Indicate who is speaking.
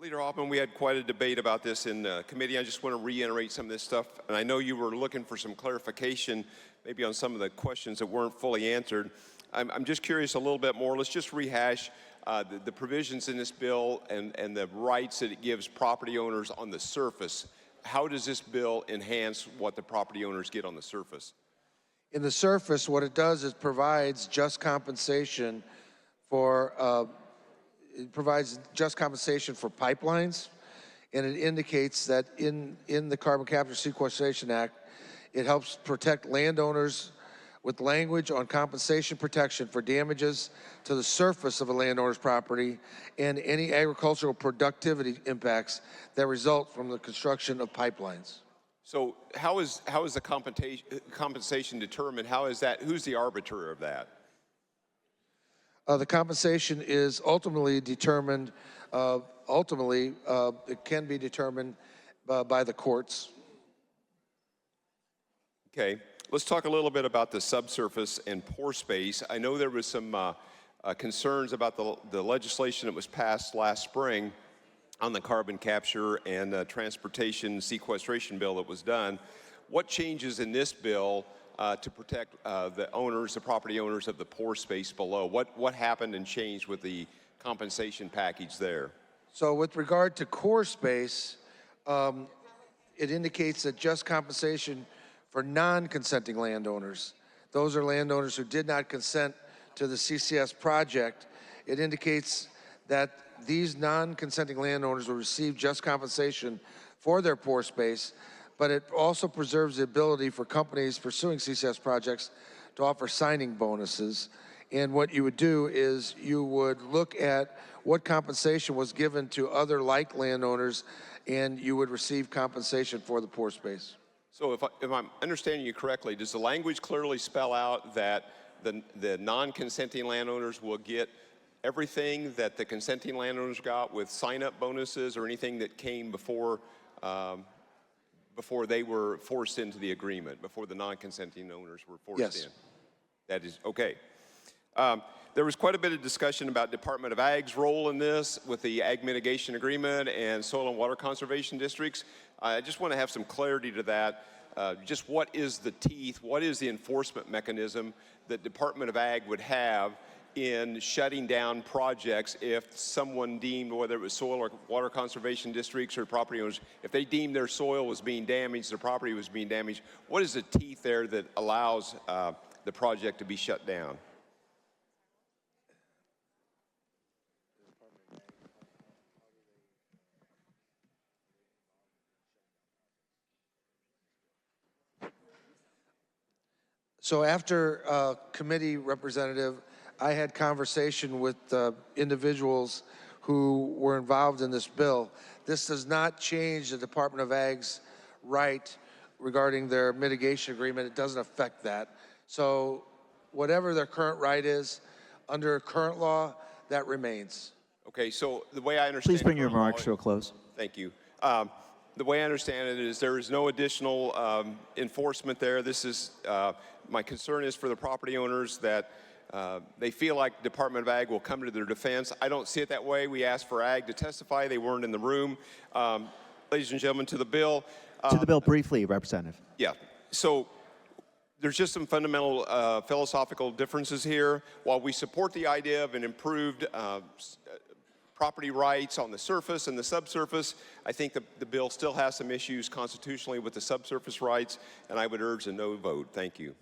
Speaker 1: Leader Hoffman, we had quite a debate about this in committee. I just want to reiterate some of this stuff, and I know you were looking for some clarification maybe on some of the questions that weren't fully answered. I'm just curious a little bit more. Let's just rehash the provisions in this bill and the rights that it gives property owners on the surface. How does this bill enhance what the property owners get on the surface?
Speaker 2: In the surface, what it does is provides just compensation for pipelines, and it indicates that in the Carbon Capture Sequestration Act, it helps protect landowners with language on compensation protection for damages to the surface of a landowner's property and any agricultural productivity impacts that result from the construction of pipelines.
Speaker 1: So how is the compensation determined? How is that? Who's the arbiter of that?
Speaker 2: The compensation is ultimately determined. It can be determined by the courts.
Speaker 1: Okay, let's talk a little bit about the subsurface and pore space. I know there was some concerns about the legislation that was passed last spring on the carbon capture and transportation sequestration bill that was done. What changes in this bill to protect the property owners of the pore space below? What happened and changed with the compensation package there?
Speaker 2: So with regard to core space, it indicates that just compensation for non-consenting landowners, those are landowners who did not consent to the CCS project, it indicates that these non-consenting landowners will receive just compensation for their pore space, but it also preserves the ability for companies pursuing CCS projects to offer signing bonuses. And what you would do is you would look at what compensation was given to other like landowners, and you would receive compensation for the pore space.
Speaker 1: So if I'm understanding you correctly, does the language clearly spell out that the non-consenting landowners will get everything that the consenting landowners got with sign-up bonuses or anything that came before they were forced into the agreement, before the non-consenting owners were forced in? That is okay. There was quite a bit of discussion about Department of Ag's role in this with the Ag Mitigation Agreement and soil and water conservation districts. I just want to have some clarity to that. Just what is the teeth, what is the enforcement mechanism that Department of Ag would have in shutting down projects if someone deemed, whether it was soil or water conservation districts or property owners, if they deemed their soil was being damaged, their property was being damaged, what is the teeth there that allows the project to be shut down?
Speaker 2: So after committee representative, I had conversation with individuals who were involved in this bill. This does not change the Department of Ag's right regarding their mitigation agreement. It doesn't affect that. So whatever their current right is, under current law, that remains.
Speaker 1: Okay, so the way I understand—
Speaker 3: Please bring your remarks to a close.
Speaker 1: Thank you. The way I understand it is there is no additional enforcement there. This is, my concern is for the property owners that they feel like Department of Ag will come to their defense. I don't see it that way. We asked for Ag to testify. They weren't in the room. Ladies and gentlemen, to the bill.
Speaker 3: To the bill briefly, Representative.
Speaker 1: Yeah. So there's just some fundamental philosophical differences here. While we support the idea of an improved property rights on the surface and the subsurface, I think the bill still has some issues constitutionally with the subsurface rights, and I would urge a no vote. Thank you.